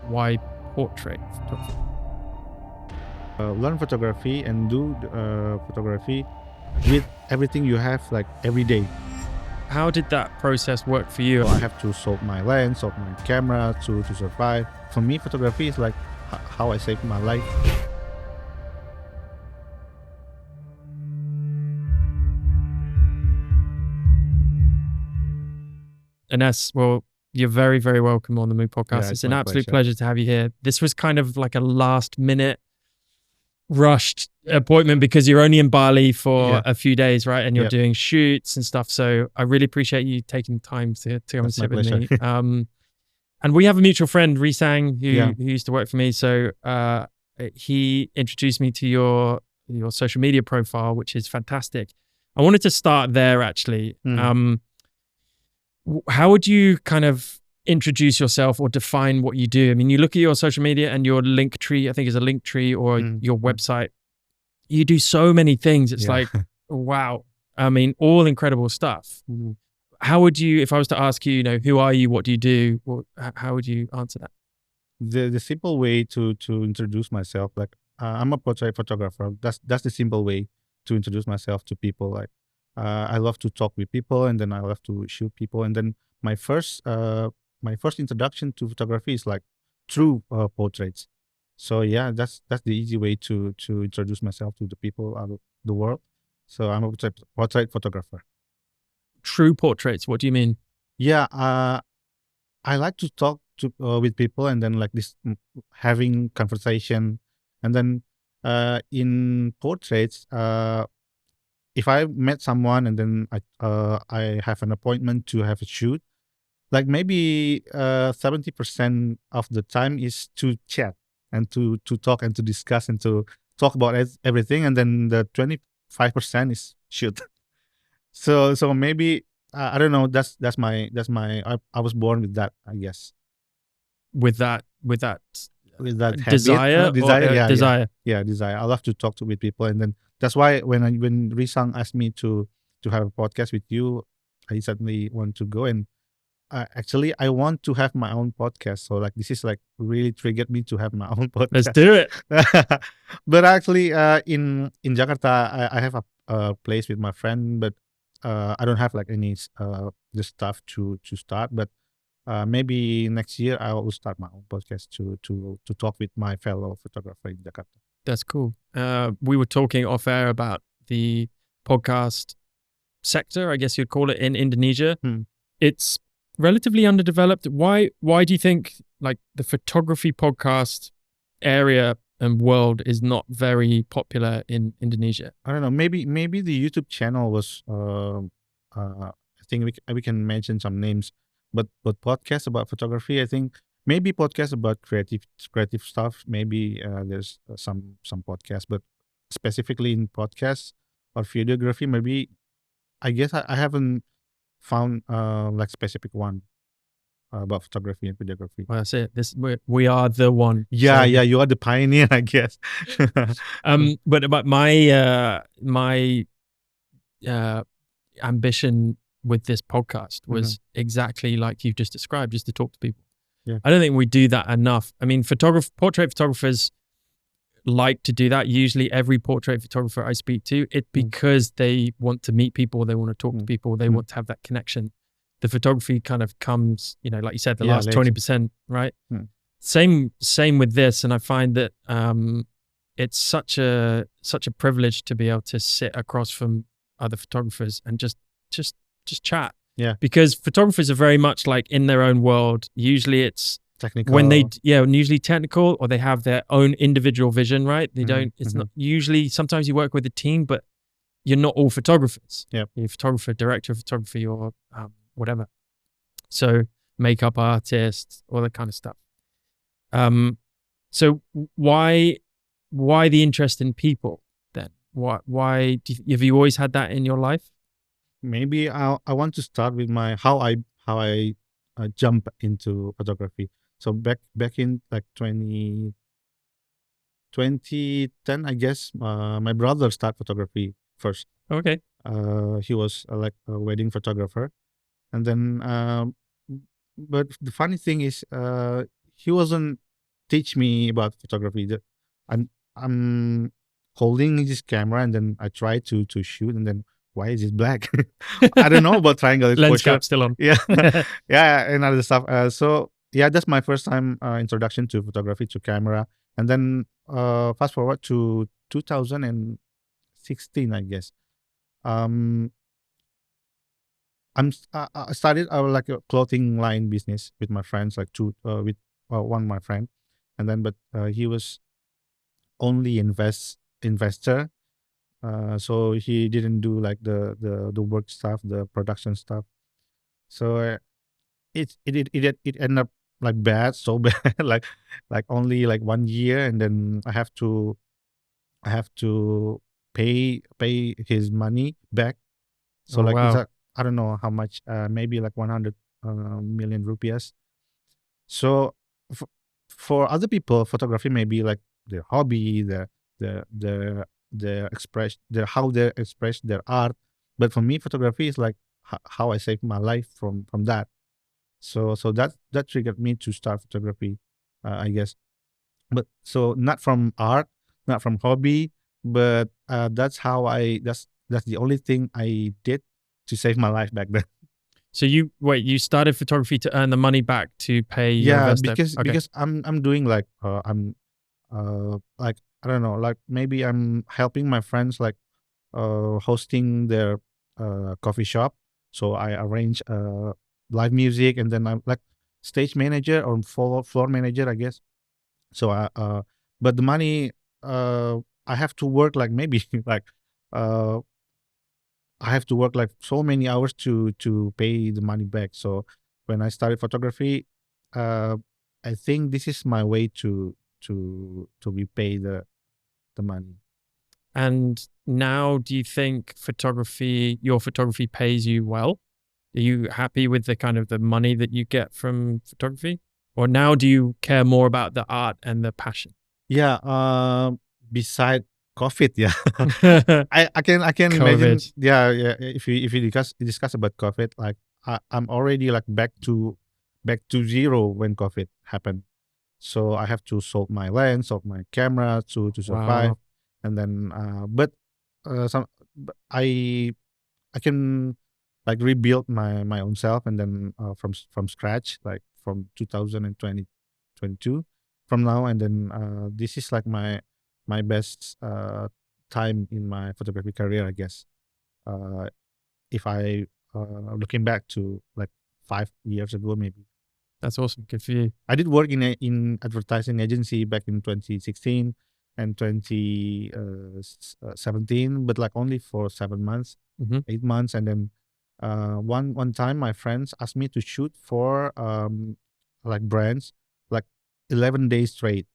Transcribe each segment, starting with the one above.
Why portrait photography? Learn photography and do photography with everything you have, like every day. How did that process work for you? So I have to solve my lens, solve my camera to survive. For me, photography is like how I save my life. Anest, well, you're very, very welcome on the Mood Podcast. Yeah, It's it's an my absolute pleasure. pleasure to have you here. This was kind of like a last minute rushed appointment because you're only in Bali for a few days, right? And you're doing shoots and stuff. So I really appreciate you taking time to come and sit with me. And we have a mutual friend, Risang, who used to work for me. So he introduced me to your social media profile, which is fantastic. I wanted to start there actually. How would you kind of introduce yourself or define what you do? I mean, you look at your social media and your link tree, I think is a link tree, or your website. You do so many things. It's like, wow. I mean, all incredible stuff. How would you, if I was to ask you, who are you? What do you do? How would you answer that? The simple way to introduce myself, like I'm a portrait photographer. That's the simple way to introduce myself to people. Like I love to talk with people, and then I love to shoot people. And then my first introduction to photography is like through portraits. So yeah, that's the easy way to introduce myself to the people out of the world. So I'm a portrait photographer. True portraits. What do you mean? Yeah, I like to talk to with people, and then like this having conversation, and then in portraits, if I met someone and then I have an appointment to have a shoot, like maybe 70% of the time is to chat and to talk and to discuss and to talk about everything, and then the 25% is shoot. So maybe I don't know. That's my I was born with that, I guess. With that desire, habit, desire. Yeah, desire. I love to talk with people, and then that's why when Risang asked me to have a podcast with you, I suddenly want to go. And actually, I want to have my own podcast. So like this is like really triggered me to have my own podcast. Let's do it. But actually, in Jakarta, I have a place with my friend, but I don't have like any the stuff to start. But maybe next year I will start my own podcast to talk with my fellow photographer in Jakarta. That's cool. We were talking off air about the podcast sector, I guess you'd call it, in Indonesia. It's relatively underdeveloped. Why do you think like the photography podcast area and world is not very popular in Indonesia? I don't know. Maybe the YouTube channel was. I think we can mention some names, but podcasts about photography, I think maybe podcasts about creative stuff. Maybe there's some podcasts, but specifically in podcasts or videography, maybe I guess I haven't found like specific one about photography and videography. Well, that's it. We are the one. Yeah, so, you are the pioneer, I guess. But about my ambition with this podcast was exactly like you've just described, just to talk to people. Yeah. I don't think we do that enough. I mean, portrait photographers like to do that. Usually every portrait photographer I speak to, because they want to meet people, they want to talk to people, they want to have that connection. The photography kind of comes, like you said, the last 20%, right? Same with this. And I find that it's such a privilege to be able to sit across from other photographers and just chat. Yeah. Because photographers are very much like in their own world. Usually it's technical. Usually technical, or they have their own individual vision, right? They don't, it's not usually, sometimes you work with a team, but you're not all photographers. Yeah. You're a photographer, director of photography, or whatever. So makeup artist, all that kind of stuff. So why the interest in people then? Why have you always had that in your life? Maybe I want to start with my how I jump into photography. So back in like 2010, I guess, my brother started photography first. Okay. He was like a wedding photographer, and then but the funny thing is he wasn't teach me about photography. I'm holding this camera and then I try to shoot and then why is it black? I don't know about triangle Lens exposure. cap still on. Yeah, yeah, and other stuff. So yeah, that's my first time introduction to photography, to camera, and then fast forward to 2016, I guess. Um, I started like a clothing line business with my friends, like two with one of my friend, and then but he was only investor, so he didn't do like the work stuff, the production stuff. So it ended up like bad, so bad, like only like 1 year, and then I have to pay his money back. So Oh like it's wow. a, I don't know how much, maybe like 100 million rupiahs. So f- for other people, photography may be like their hobby, the express, the how they express their art. But for me, photography is like how I saved my life from that. So that triggered me to start photography, I guess. But so not from art, not from hobby, but that's how that's the only thing I did to save my life back then. So you started photography to earn the money back to pay your Yeah, investor. because Okay. I'm doing like I'm like I don't know, like maybe I'm helping my friends like hosting their coffee shop. So I arrange live music, and then I'm like stage manager or floor manager, I guess. So but the money, uh I have to work like maybe like uh I have to work like so many hours to pay the money back. So when I started photography, uh, I think this is my way to repay the money. And now, do you think your photography pays you well? Are you happy with the kind of the money that you get from photography? Or now do you care more about the art and the passion? Yeah. Beside COVID, yeah, I can imagine. COVID. Yeah, yeah. If you discuss about COVID, like I'm already like back to zero when COVID happened. So I have to sold my lens, sold my camera to survive, Wow. and then but some but I can like rebuild my own self, and then from scratch, like from 2020 22 from now, and then this is like my best time in my photography career, I guess. uh if I looking back to like 5 years ago, maybe. That's awesome. Good for you. I did work in advertising agency back in 2016 and 2017, but like only for 7 months, Hmm. 8 months, and then one time my friends asked me to shoot for like brands like 11 days straight.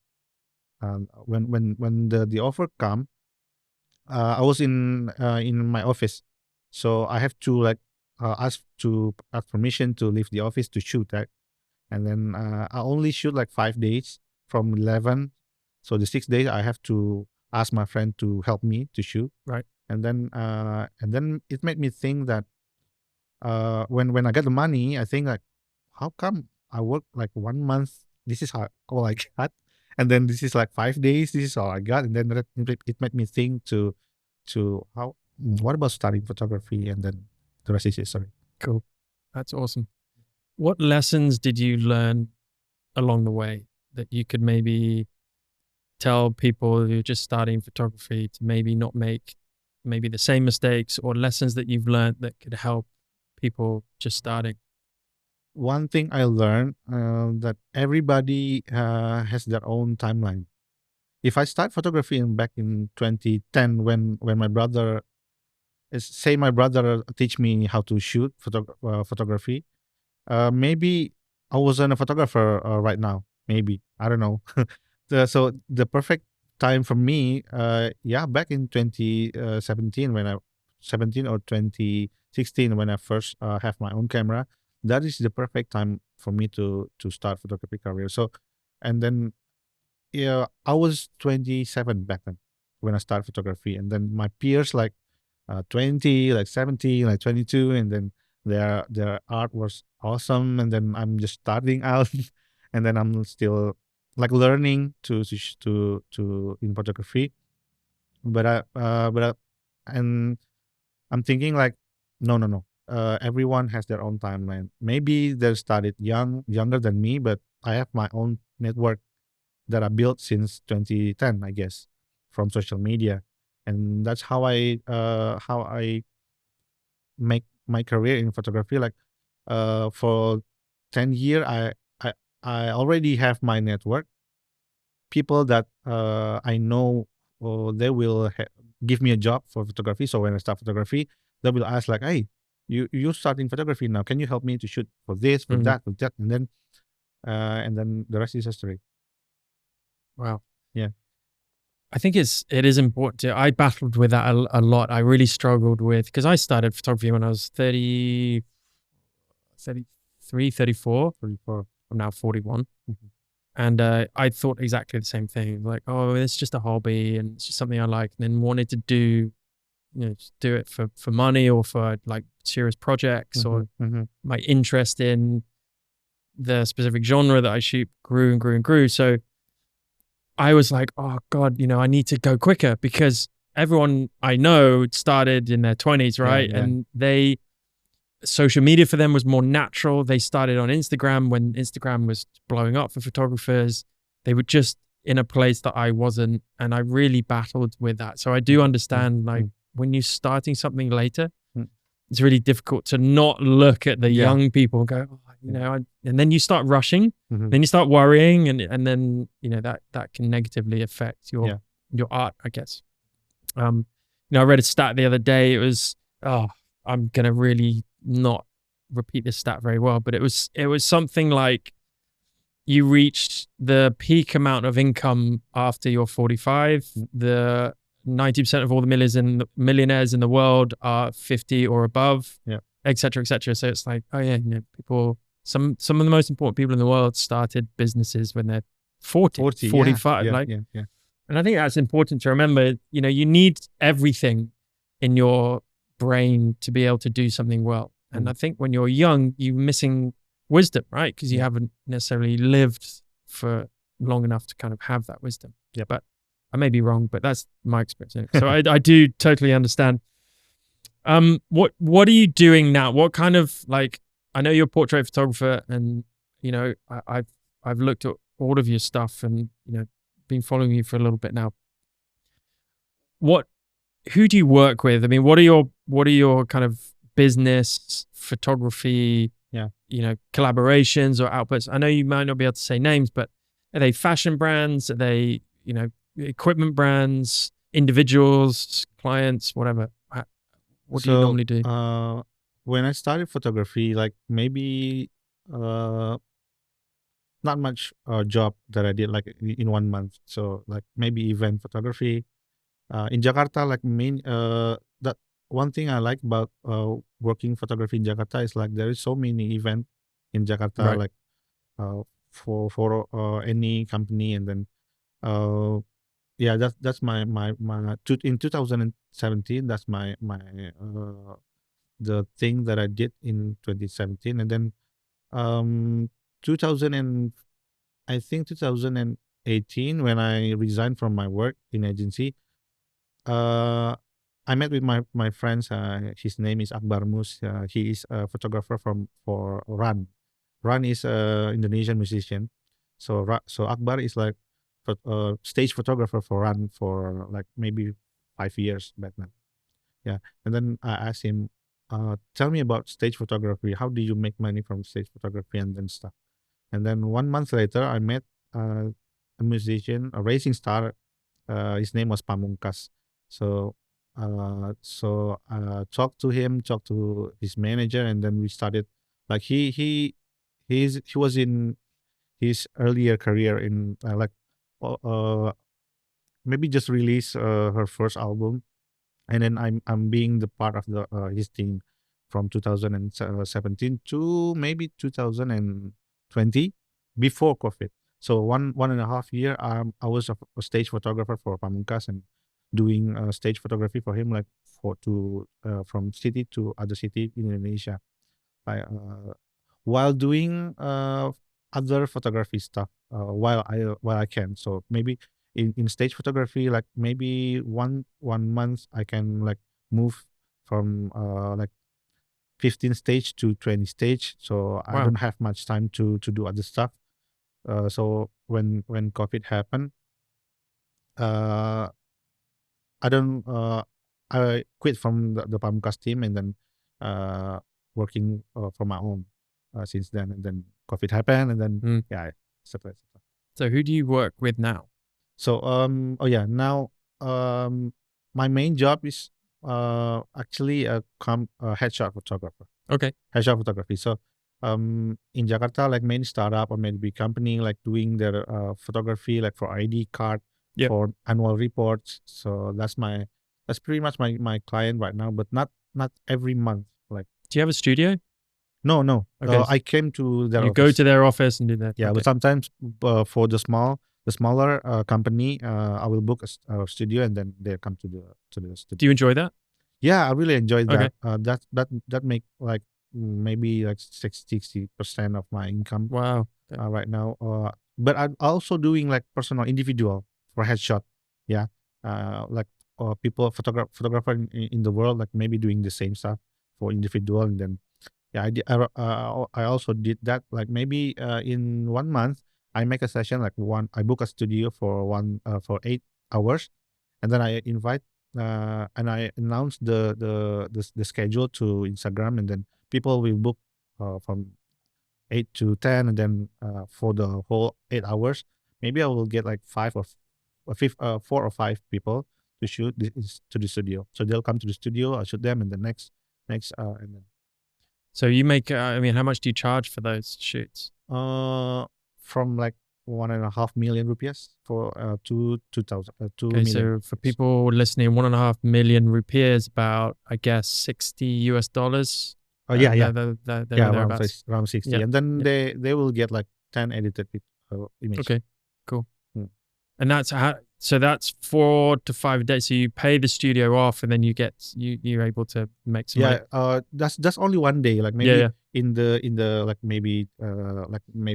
When the offer come, I was in my office, so I have to like ask permission to leave the office to shoot, right? And then I only shoot like 5 days from 11. So the 6 days I have to ask my friend to help me to shoot. Right. And then it made me think that when I get the money, I think like, how come I work like 1 month? This is all I got, and then this is like 5 days. This is all I got, and then it made me think to how what about starting photography, and then the rest is history. Cool. That's awesome. What lessons did you learn along the way that you could maybe tell people who are just starting photography to maybe not make maybe the same mistakes, or lessons that you've learned that could help people just starting? One thing I learned, that everybody has their own timeline. If I start photography back in 2010, when my brother say my brother teach me how to shoot photography, maybe I wasn't a photographer right now. Maybe I don't know. So the perfect time for me, yeah, back in 2017 when I 17 or 2016 when I first have my own camera, that is the perfect time for me to start photography career. So, and then yeah, I was 27 back then when I started photography, and then my peers like 20, like 17, like 22, and then their art was awesome, and then I'm just starting out, and then I'm still like learning to in photography, and I'm thinking like, no. Everyone has their own timeline. Maybe they started younger than me, but I have my own network that I built since 2010, I guess, from social media, and that's how I make my career in photography. Like, for 10 year, I I already have my network, people that I know, they will give me a job for photography. So when I start photography, they will ask like, "Hey, you're starting photography now. Can you help me to shoot for this, for Mhm. that, for that?" And then the rest is history. Wow. Yeah. I think it is important to. I battled with that a lot. I really struggled with, because I started photography when I was 30, 33, 34. 34. I'm now 41. Mhm. And I thought exactly the same thing. Like, oh, it's just a hobby and it's just something I like. And then wanted to do, just do it for money or for like serious projects, or my interest in the specific genre that I shoot grew and grew and grew. So I was like, oh God, I need to go quicker, because everyone I know started in their 20s, right? Yeah. And social media for them was more natural. They started on Instagram when Instagram was blowing up for photographers. They were just in a place that I wasn't, and I really battled with that. So I do understand, like, when you're starting something later, it's really difficult to not look at the young people and go, and then you start rushing, then you start worrying, and then that can negatively affect your art, I guess. I read a stat the other day. It was, I'm gonna really not repeat this stat very well, but it was something like, you reached the peak amount of income after you're 45. The 90% of all the millionaires in the world are 50 or above, et cetera, et cetera. So it's like, people, some of the most important people in the world started businesses when they're 40 45. And I think that's important to remember. You need everything in your brain to be able to do something well. And I think when you're young, you're missing wisdom, right? Because you haven't necessarily lived for long enough to kind of have that wisdom. But I may be wrong, but that's my experience. So I do totally understand. What are you doing now? What kind of, like, I know you're a portrait photographer, and I've looked at all of your stuff, and been following you for a little bit now. Who do you work with? I mean, what are your kind of business photography, collaborations or outputs? I know you might not be able to say names, but are they fashion brands? Are they, equipment brands, individuals, clients, whatever? What do you normally do? When I started photography, like maybe not much job that I did like in 1 month. So like maybe event photography in Jakarta. Like that one thing I like about working photography in Jakarta is like there is so many event in Jakarta, Right. like for any company, and then that's my in 2017. That's my the thing that I did in 2017, and then 2000 and I think 2018, when I resigned from my work in agency, I met with my friends. His name is Akbar Mus. He is a photographer for Ran. Ran is a Indonesian musician. So Akbar is like stage photographer for Ran for like maybe 5 years back then. Yeah, and then I asked him, "Tell me about stage photography. How do you make money from stage photography and then stuff?" And then 1 month later, I met a musician, a racing star. His name was Pamungkas. So, talked to him, talked to his manager, and then we started. Like he was in his earlier career in uh, uh, maybe just released her first album, and then I'm being the part of the his team from 2017 to maybe 2020, before COVID. So one and a half year, I was a stage photographer for Pamungkas, and doing stage photography for him, like for to from city to other city in Indonesia. I, while doing other photography stuff while I can. So maybe in stage photography, like maybe one month I can like move from like 15 stage to 20 stage. So I Wow. don't have much time to do other stuff. So when COVID happened, uh, I don't I quit from the Pamungkas team and then uh, working for my own since then. And then COVID happened, and then Mm. yeah, etc. etc. So who do you work with now? So oh yeah, now my main job is actually a headshot photographer. Okay. Headshot photography. So in Jakarta, like many startup or maybe company like doing their photography like for ID card, Yep. for annual reports. So that's pretty much my client right now, but not every month. Like Do you have a studio? no. Okay. I came to their You go office. to their office and do that. Yeah, Okay. but sometimes for the smaller company, I will book a studio and then they come to the studio. Do you enjoy that? Yeah, I really enjoyed Okay. that. That make like maybe like 60% of my income Wow. Okay. right now. But I'm also doing like personal individual for headshot. Yeah, like people photographer in the world like maybe doing the same stuff for individual, and then yeah, I also did that. Like maybe in 1 month, I make a session like I book a studio for for 8 hours, and then I invite and I announce the schedule to Instagram, and then people will book from 8 to 10, and then for the whole 8 hours, maybe I will get like four or five people to shoot to the studio. So they'll come to the studio, I shoot them, and the next and then. So you make, I mean, how much do you charge for those shoots? From like 1.5 million rupees for 2 Okay, million. so for people listening, 1.5 million rupees, about I guess $60. Oh yeah, yeah, There yeah, or thereabouts. around 60, Yeah. and then Yeah. they will get like 10 edited image. Okay. Cool. Mm. And that's how. So that's 4 to 5 days. So you pay the studio off, and then you're able to make some money. Yeah, that's only one day. Like Yeah. maybe Yeah. in the like maybe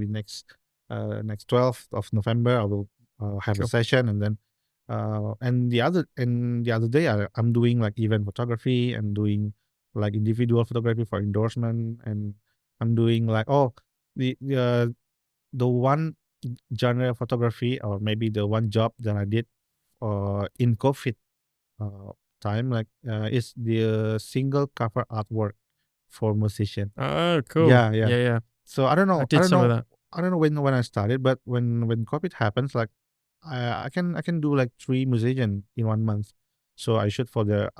next 12th of November I will have a Cool. session, and then and the other day I'm doing like event photography and doing like individual photography for endorsement, and I'm doing like the one genre of photography, or maybe the one job that I did in COVID uh, time, like is the single cover artwork for musician. Oh, cool. Yeah, yeah. Yeah. Yeah. So I don't I know. did some of that. I don't know when I started, but when COVID happens, like I can do like 3 musician in 1 month. So I shoot for their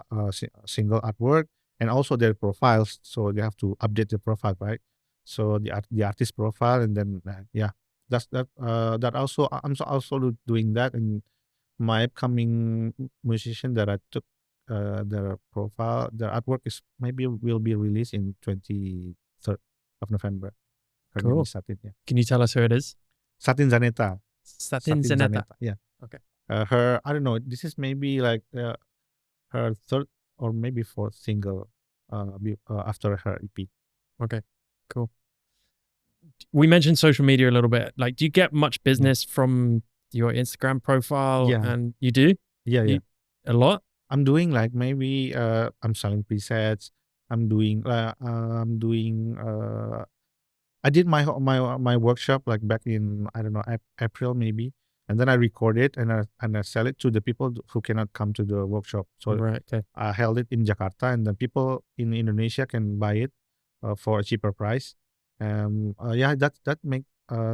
single artwork and also their profiles. So they have to update the profile, right? So the artist profile, and then yeah, that also also doing that. And my upcoming musician that I took their profile, their artwork is maybe will be released in 23rd of November. Her name Cool. is Satin. Yeah, Can you tell us who it is? Satin Zaneta. Satin Zaneta. Yeah. Okay. Her, I don't know. This is maybe like her third or maybe fourth single after her EP. Okay. Cool. We mentioned social media a little bit. Like, do you get much business from your Instagram profile? Yeah. And you do? Yeah. A lot? I'm doing like maybe I'm selling presets. I'm doing I did my workshop like back in, I don't know, April maybe, and then I record it and I sell it to the people who cannot come to the workshop. So Right. Okay. I held it in Jakarta, and then people in Indonesia can buy it for a cheaper price. Yeah, that make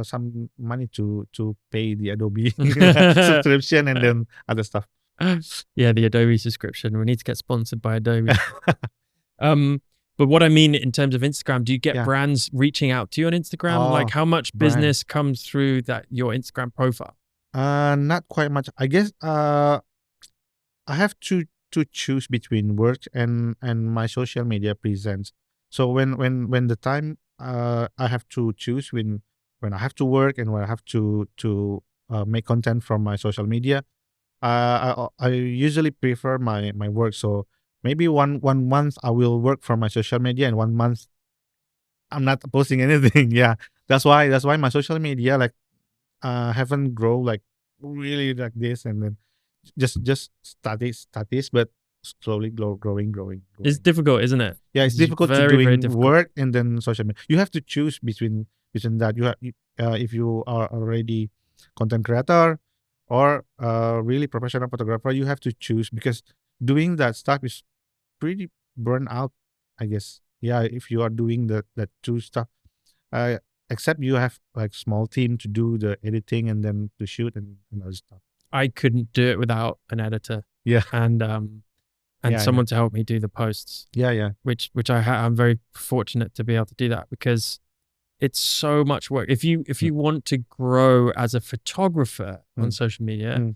some money to pay the Adobe subscription and then other stuff. Yeah, the Adobe subscription. We need to get sponsored by Adobe. But what I mean in terms of Instagram, do you get Yeah. brands reaching out to you on Instagram? Oh, like, how much brands. business comes through your Instagram profile? Not quite much. I guess I have to choose between work and my social media presence. So when the time I have to choose when I have to work and when I have to make content from my social media, I usually prefer my work. So maybe one month I will work from my social media, and 1 month I'm not posting anything. Yeah, That's why my social media like haven't grow like really like this, and then just status, but slowly growing. It's difficult, isn't it? Yeah, it's It's difficult to very, very doing difficult. work and then social media. You have to choose between that. If you are already content creator or really professional photographer, you have to choose, because doing that stuff is pretty burn out, I guess. Yeah, if you are doing that two stuff, uh, except you have like small team to do the editing and then to shoot and other stuff. I couldn't do it without an editor Yeah, and yeah, I know. someone to help me do the posts. Yeah. Which I'm very fortunate to be able to do that, because it's so much work. If you want to grow as a photographer on social media,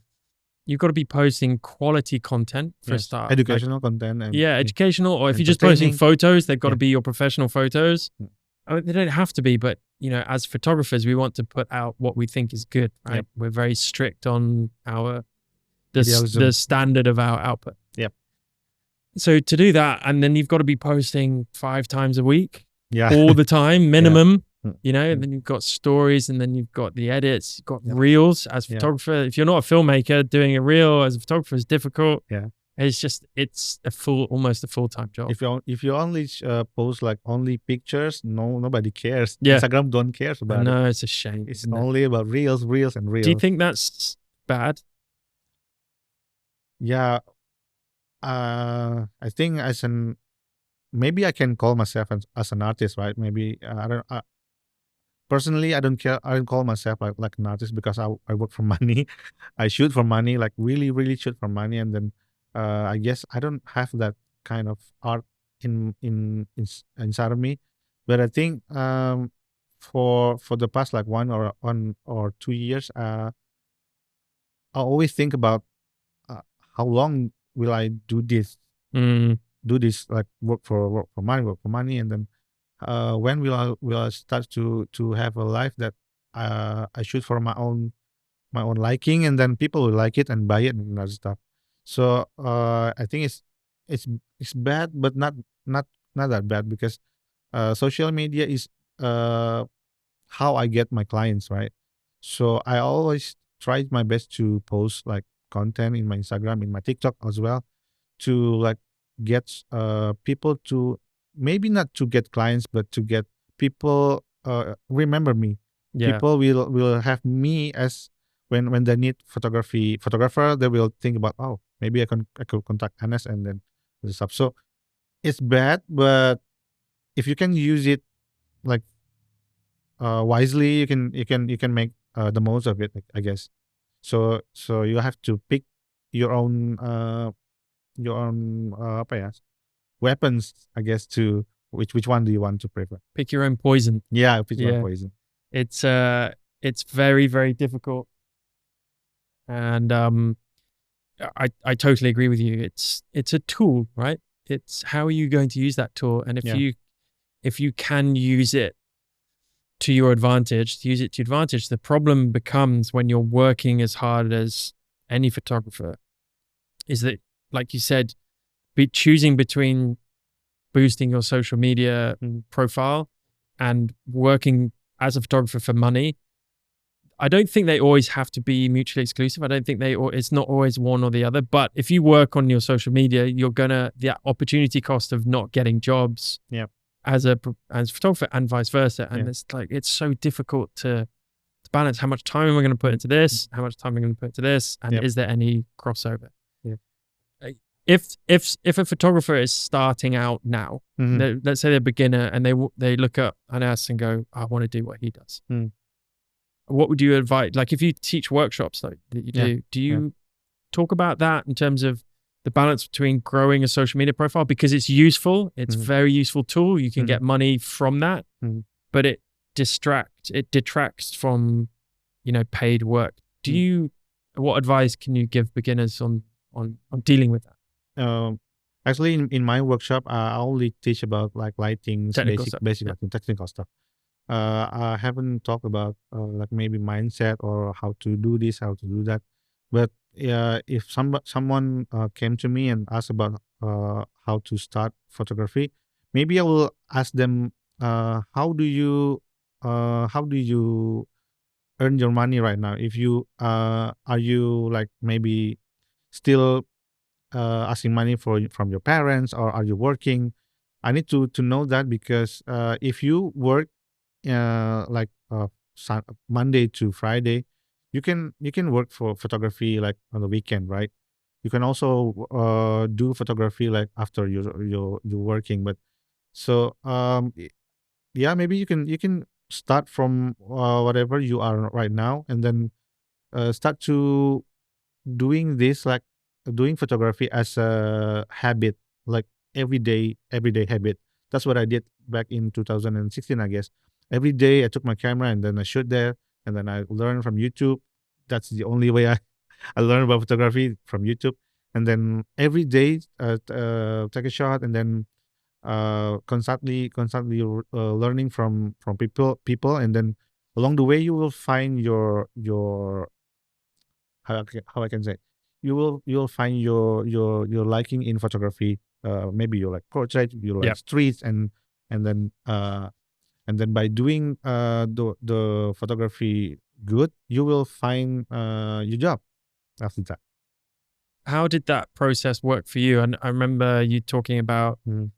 you've got to be posting quality content for a start. Educational content and educational, or if you're just posting photos, they've got to be your professional photos. I mean, they don't have to be, but as photographers, we want to put out what we think is good, right? Yep. We're very strict on the standard of our output. Yep. So to do that, and then you've got to be posting 5 times a week, yeah, all the time, minimum. And then you've got stories, and then you've got the edits, you've got reels as a photographer. If you're not a filmmaker, doing a reel as a photographer is difficult. Yeah. It's almost a full-time job. If you only post like only pictures, nobody cares. Yeah. Instagram don't care about it. No, it's a shame. It's only about reels. Do you think that's bad? Yeah. I think maybe I can call myself as an artist, right? Maybe I don't. Personally, I don't care. I don't call myself like an artist, because I work for money. I shoot for money, like really shoot for money, and then I guess I don't have that kind of art inside of me. But I think for the past like 1 or 2 years, I always think about how long will I do this? Do this like work for money, and then when will I start to have a life that I shoot for my own liking, and then people will like it and buy it and other stuff. So I think it's bad, but not that bad, because social media is how I get my clients, right? So I always try my best to post like content in my Instagram, in my TikTok as well, to like get people to, maybe not to get clients, but to get people remember me. Yeah. People will have me as when they need photographer, they will think about, oh, maybe I could contact Anest and then the stuff. So it's bad, but if you can use it like wisely, you can make the most of it, I guess. So you have to pick your own apa ya, weapons, I guess, to which one do you want to prefer? Pick your own poison. Yeah, pick your own poison. It's very, very difficult, and I totally agree with you. It's a tool, right? It's how are you going to use that tool, and if you can use it to your advantage, the problem becomes when you're working as hard as any photographer, is that, like you said, choosing between boosting your social media profile and working as a photographer for money. I don't think they always have to be mutually exclusive. I don't think it's not always one or the other. But if you work on your social media, the opportunity cost of not getting jobs as a photographer and vice versa. And it's so difficult to balance how much time am I going to put into this, how much time am I going to put into this, and is there any crossover? If a photographer is starting out now, let's say they're a beginner and they look at Anest and go, I want to do what he does. What would you advise? Like, if you teach workshops that you do you talk about that in terms of the balance between growing a social media profile? Because it's useful, it's a very useful tool. You can get money from that, but it detracts from, paid work. What advice can you give beginners on dealing with that? Actually, in my workshop, I only teach about like lighting, basic lighting, technical stuff. I haven't talked about like maybe mindset or how to do this, how to do that. But if someone came to me and asked about how to start photography, maybe I will ask them, how do you how do you earn your money right now? If you are you like maybe still asking money from your parents, or are you working? I need to know that, because if you work like Monday to Friday, you can work for photography like on the weekend, right? You can also do photography like after you're working. But so yeah, maybe you can start from whatever you are right now, and then start to doing this, like doing photography as a habit, like everyday habit. That's what I did back in 2016, I guess. Every day I took my camera and then I shoot there, and then I learned from YouTube. That's the only way I learned about photography, from YouTube. And then every day take a shot, and then constantly learning from people. And then along the way you will find your how I can say, you'll find your liking in photography. Maybe you like portrait, you like Yeah. streets, and then by doing the photography good, you will find your job after that. How did that process work for you? And I remember you talking about Mm.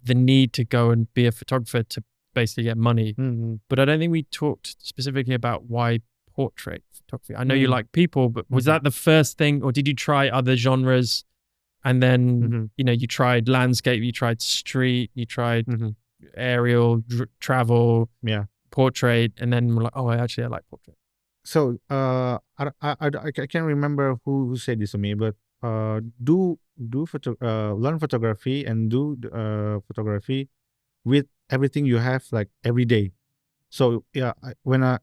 the need to go and be a photographer to basically get money. Mhm. But I don't think we talked specifically about why portrait photography. I know you Mm. like people, but was Mhm. that the first thing, or did you try other genres? And then, Mhm. you tried landscape, you tried street, you tried Mhm. aerial, travel, Yeah. portrait, and then we're like, oh, I like portrait. So I can't remember who said this to me, but learn photography and do photography with everything you have, like every day. So yeah, when I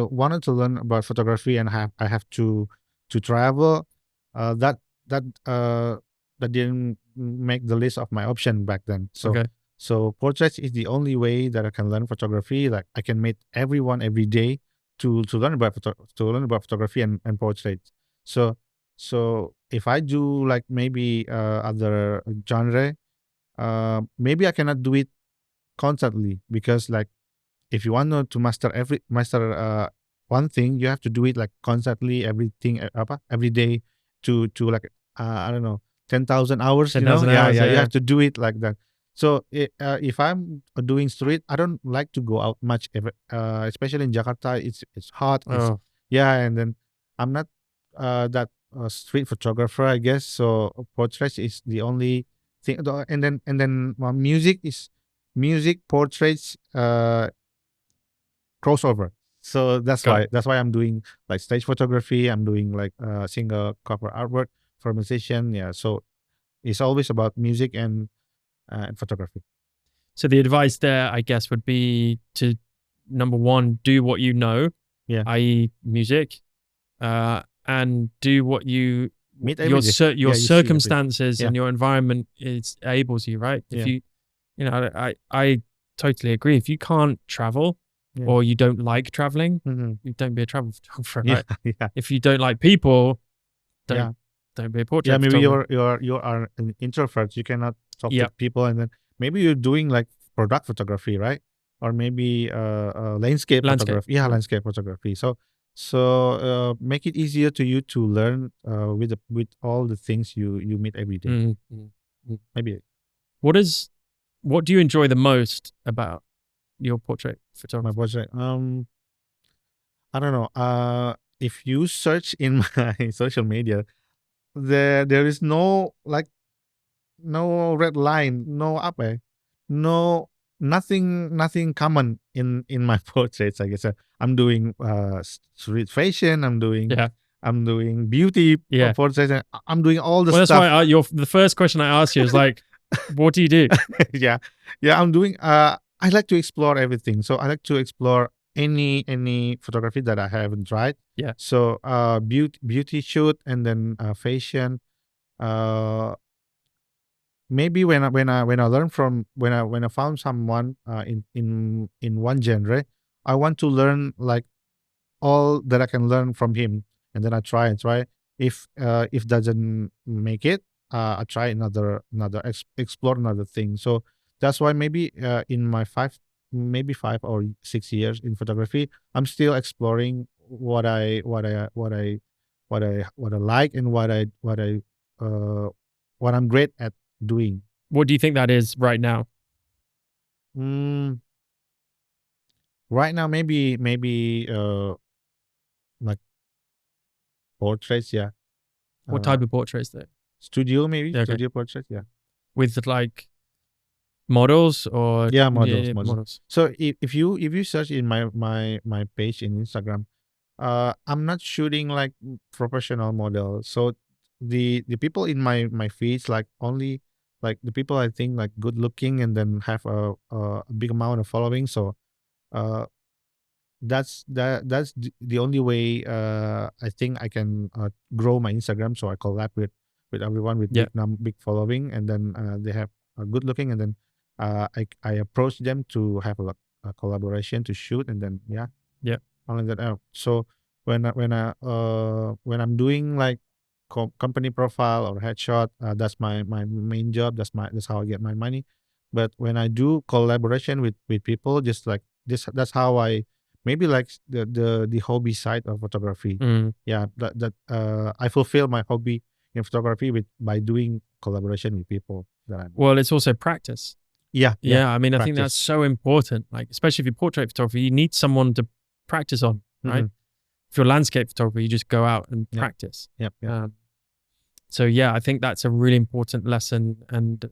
wanted to learn about photography and I have to travel, that that that didn't make the list of my option back then. So Okay. so portraits is the only way that I can learn photography. Like I can meet everyone every day to learn about photography and portraits. So so if I do like maybe other genre, maybe I cannot do it constantly, because like if you want to master one thing, you have to do it like constantly, everything every day, to like I don't know, 10,000 hours, 10,000 yeah, hours, yeah, you yeah. have to do it like that. So if I'm doing street, I don't like to go out much ever, especially in Jakarta. It's hot, it's Oh, yeah. And then I'm not that street photographer, I guess. So portraits is the only thing. And then music, portraits, crossover. So that's got why it. that's why I'm doing like stage photography. I'm doing like single cover artwork for musician. Yeah. So it's always about music and photography. So the advice there, I guess, would be to, number one, do what you know, Yeah. i.e., music, and do what Meet every day. your Yeah, you see every day. circumstances Yeah. and your environment is able to, right? If Yeah. I totally agree. If you can't travel, Yeah. or you don't like traveling, Mm-hmm. you don't be a travel photographer, Yeah. right? Yeah. If you don't like people, Yeah. don't be a Yeah. portrait Maybe photographer. you are an introvert. You cannot talk to Yeah, people, and then maybe you're doing like product photography, right? Or maybe landscape landscape. photography. Yeah, Yeah. landscape photography. So make it easier to you to learn with all the things you meet every day. Mm, mm, mm. Maybe What do you enjoy the most about your portrait my photography? project. I don't know. If you search in my social media, there is no like no red line, no up, no nothing common in my portraits. I guess I'm doing street fashion. Yeah, I'm doing beauty yeah. portraits. And I'm doing all the Well, that's why stuff. the first question I asked you is like, what do you do? Yeah, yeah. I'm doing. I like to explore everything. So I like to explore any photography that I haven't tried. Yeah, So beauty shoot, and then fashion. Uh, Maybe when I learn from when I found someone in one genre, I want to learn like all that I can learn from him, and then I try and try. If doesn't make it, I try another explore another thing. So that's why maybe in my maybe 5 or 6 years in photography. I'm still exploring what I like and uh, what I'm great at doing. What do you think that is right now? Mm, right now, maybe like portraits, yeah. What Uh, type of portraits though? studio, maybe Yeah, okay. studio portraits, yeah. With like models or Yeah, models. models. So if you search in my page in Instagram, I'm not shooting like professional model. So the people in my feeds like only like the people I think like good looking and then have a big amount of following. So uh that's the only way I think I can grow my Instagram. So I collab with everyone with Yeah, big following, and then they have a good looking, and then I approach them to have a collaboration to shoot, and then yeah, yeah, only that out. So when I'm doing like company profile or headshot, that's my main job. That's how I get my money. But when I do collaboration with people, just like this, that's how I maybe like the hobby side of photography. mm. Yeah, I fulfill my hobby in photography with by doing collaboration with people that I'm. Well, it's also practice. Yeah, yeah, Yeah, I mean, I think that's practice. so important. Like, especially if you're portrait photography, you need someone to practice on, right? Mm-hmm. If you're landscape photography, you just go out and Yep, practice. yep, yep. So yeah, I think that's a really important lesson, and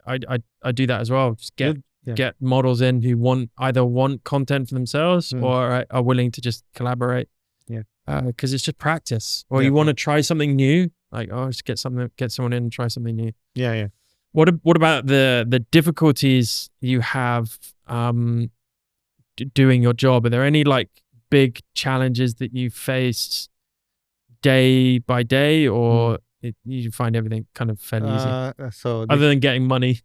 I do that as well. Just Good. Yeah. get models in who either want content for themselves Mm. or are willing to just collaborate. Yeah. Because it's just practice. Or Yeah, you want yeah. to try something new, like just get someone in and try something new. Yeah, yeah. What about the difficulties you have doing your job? Are there any like big challenges that you face day by day, or you find everything kind of fairly easy, So other than getting money?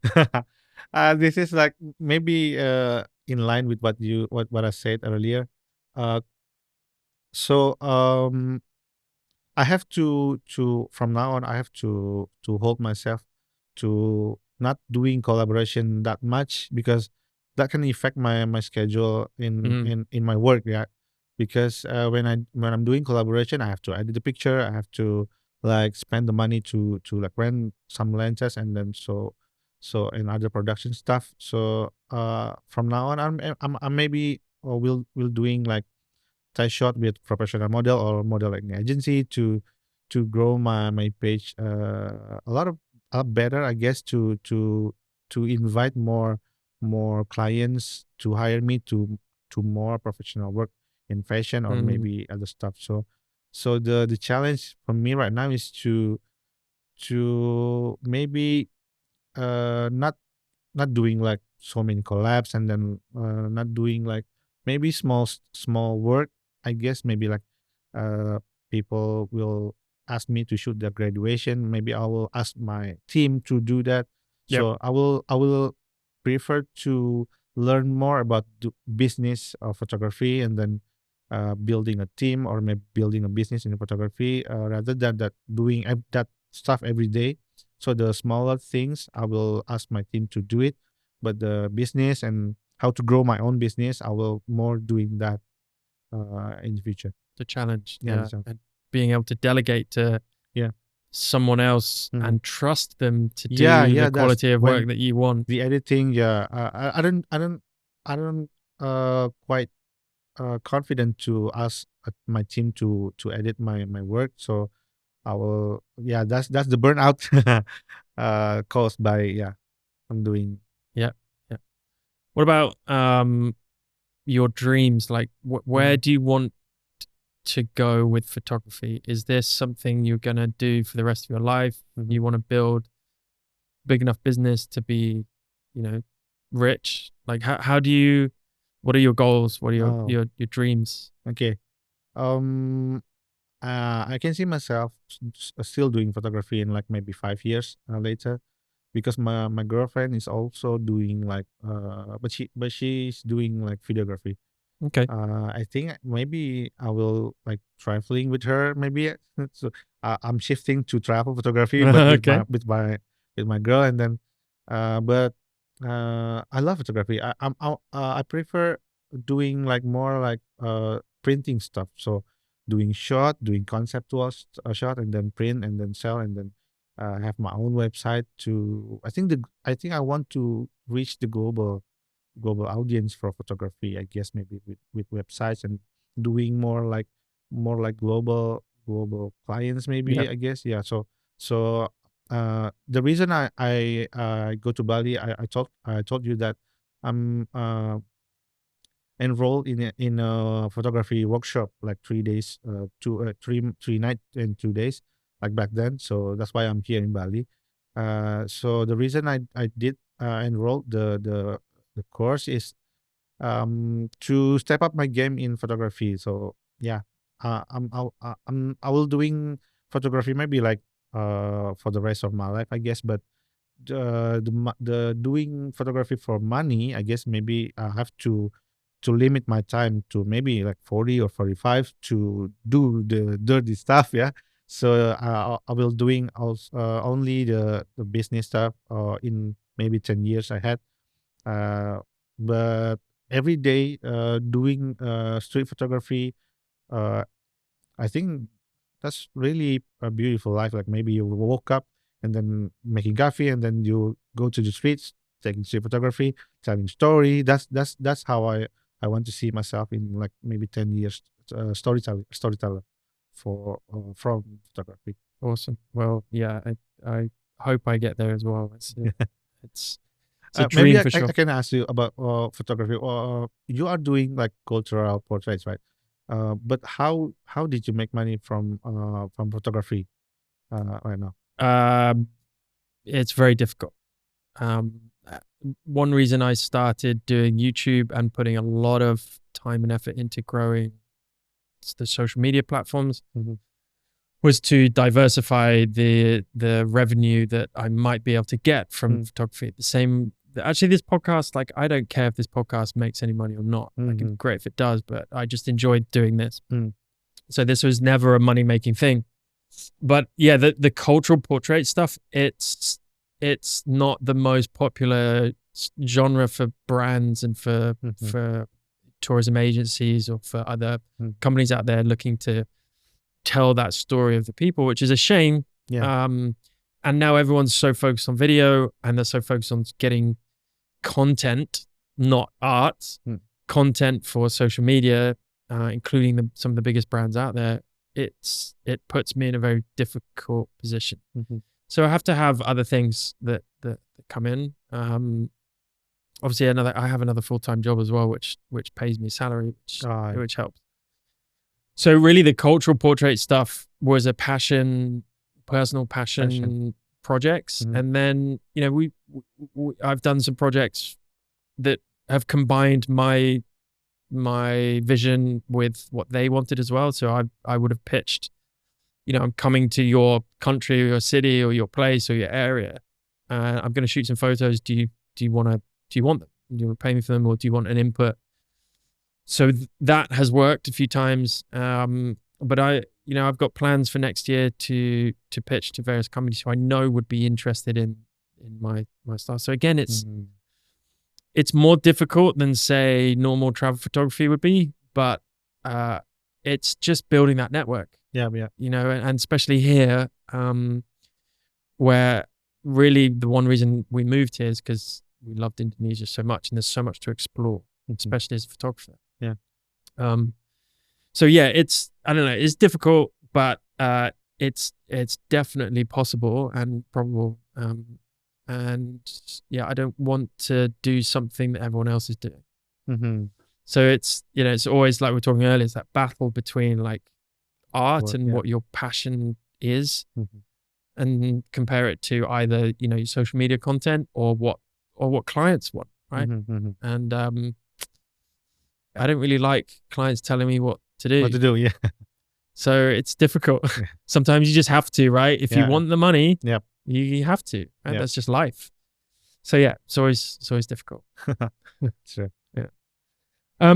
this is like maybe in line with what I said earlier. Uh, so I have to from now on I have to hold myself to not doing collaboration that much, because that can affect my schedule Mm, in my work. Yeah, because when I'm doing collaboration, I have to edit the picture. I have to like spend the money to like rent some lenses, and then and other production stuff. So from now on, I'm maybe or will doing like tie shot with professional model or modeling agency to grow my page a lot better, I guess, to invite more clients to hire me to more professional work in fashion or mm, maybe other stuff. So the challenge for me right now is to maybe not doing like so many collabs, and then not doing like maybe small work, I guess. Maybe like uh people will ask me to shoot their graduation, maybe I will ask my team to do that. yep. So I will prefer to learn more about business of photography, and then building a team or maybe building a business in photography, rather than that doing that stuff every day. So the smaller things, I will ask my team to do it, but the business and how to grow my own business, I will more doing that in the future. The challenge, Yeah, yeah, and being able to delegate to yeah, someone else mhm. and trust them to Yeah, do the yeah. That's quality of work when that you want. the editing. Yeah, I don't quite confident to ask my team to edit my work. So I will. Yeah, that's the burnout caused by I'm doing. Yeah, yeah. What about your dreams? Like, where Mhm, do you want to go with photography? Is this something you're gonna do for the rest of your life? mhm. You want to build big enough business to be, you know, rich? Like, how do you? What are your goals? What are Oh, your dreams? okay. Um, I can see myself still doing photography in like maybe 5 years later, because my girlfriend is also doing like but she's doing like videography. Okay. I think maybe I will like traveling with her. Maybe so I'm shifting to travel photography, but with Okay. my girl, and then but I love photography. I prefer doing like more like printing stuff. So doing doing conceptual shot, and then print and then sell, and then have my own website to. I think I want to reach the global audience for photography. I guess maybe with websites, and doing more like global clients. Yeah. Maybe I guess, yeah. So the reason I go to Bali, I told you that I'm enrolled in a photography workshop, like 3 days, three night and 2 days, like back then. So that's why I'm here in Bali. So the reason I did enroll the course is to step up my game in photography. So yeah, I will doing photography maybe like for the rest of my life, I guess. But the doing photography for money, I guess maybe I have to limit my time to maybe like 40 or 45 to do the dirty stuff. Yeah. So I will doing also only the business stuff in maybe 10 years ahead. uh, but every day doing street photography, uh, I think that's really a beautiful life. Like maybe you woke up and then making coffee, and then you go to the streets taking street photography, telling story. That's how I want to see myself in like maybe 10 years. Storyteller for from photography. Awesome. Well, yeah, I hope I get there as well. It's it's a Maybe dream for I sure. can ask you about photography. You are doing like cultural portraits, right? But how did you make money from photography right now? Um, it's very difficult. Uh, One reason I started doing YouTube and putting a lot of time and effort into growing the social media platforms Mhm. was to diversify the revenue that I might be able to get from Mm. photography. The same, actually, this podcast, like, I don't care if this podcast makes any money or not. Like, it's Mhm. great if it does, but I just enjoyed doing this. Mm. So this was never a money making thing. But yeah, the cultural portrait stuff, it's not the most popular genre for brands and Mhm. for tourism agencies or for other Mm. companies out there looking to tell that story of the people, which is a shame. Yeah. And now everyone's so focused on video, and they're so focused on getting content, not art, Mm. content for social media, including some of the biggest brands out there. It puts me in a very difficult position. Mhm. So I have to have other things that come in. Obviously, I have another full-time job as well, which pays me salary, Ah, which helps. So really, the cultural portrait stuff was a passion, personal passion. passion projects, Mhm. and then I've done some projects that have combined my vision with what they wanted as well. So I would have pitched, I'm coming to your country or your city or your place or your area. I'm going to shoot some photos. Do you want them? Do you want to pay me for them, or do you want an input? So that has worked a few times. But I've got plans for next year to pitch to various companies who I know would be interested in my style. So again, Mhm. it's more difficult than, say, normal travel photography would be, but it's just building that network, Yeah. and especially here, where really the one reason we moved here is because we loved Indonesia so much, and there's so much to explore, Mhm. especially as a photographer. Yeah. So yeah, I don't know, it's difficult, but it's definitely possible and probable. And yeah, I don't want to do something that everyone else is doing. Mhm. So it's always like we were talking earlier, it's that battle between like art and Yeah. what your passion is, Mhm. and compare it to either your social media content or what clients want, right? Mhm. Mhm. And I don't really like clients telling me what to do. What to do? Yeah. So it's difficult. Yeah. Sometimes you just have to, right? If you Yeah. want the money, Yep. you have to, and Yep. that's just life. So yeah, it's always difficult. Sure. Yeah.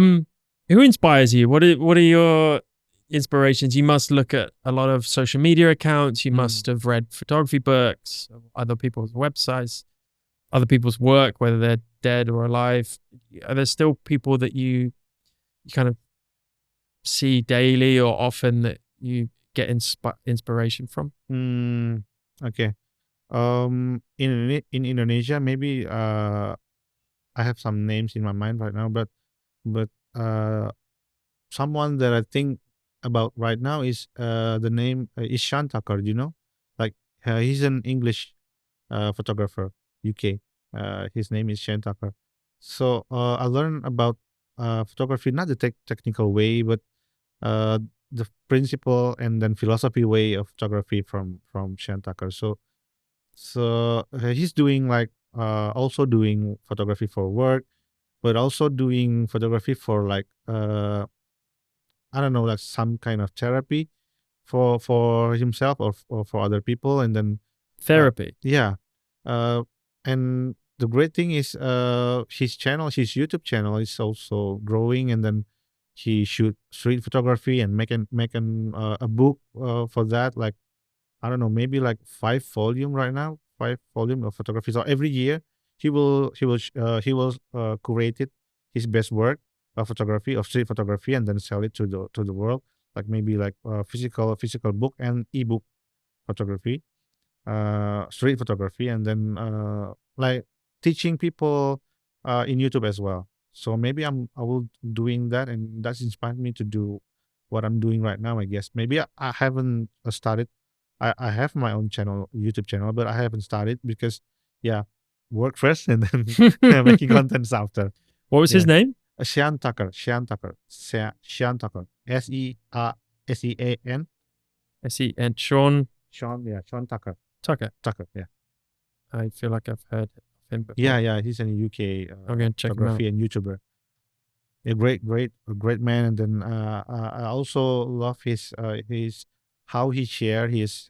Who inspires you? What are your inspirations? You must look at a lot of social media accounts. You must have read photography books, other people's websites. other people's work, whether they're dead or alive? Are there still people that you kind of see daily or often that you get inspiration from? Okay. In Indonesia, maybe I have some names in my mind right now, but someone that I think about right now is the name is Sean Tucker. You know, like he's an English photographer, UK. His name is Sean Tucker. So I learned about photography, not the technical way, but uh, the principle and then philosophy way of photography from Sean Tucker. So he's doing like also doing photography for work, but also doing photography for like I don't know, like some kind of therapy for himself or for other people, and then Therapy. yeah, uh, and the great thing is his YouTube channel is also growing, and then he shoot street photography and make a book for that, like I don't know, maybe like 5 volume right now, 5 volume of photography. So every year he will curate it, his best work of photography, of street photography, and then sell it to the world, like maybe like physical book and ebook photography, street photography, and then like teaching people in YouTube as well. So maybe I will doing that, and that's inspired me to do what I'm doing right now. I guess maybe I haven't started. I have my own channel, YouTube channel, but I haven't started because yeah, work first and then making contents after. What was his Yeah, name? Sean Tucker, Sean Tucker, Sean Tucker, Sean, S-E-N Sean Yeah, Sean Tucker, Tucker. yeah. I feel like I've heard of him before. Yeah, he's a UK I'm going to check him out. photography and YouTuber. A great man. And then I also love his how he share his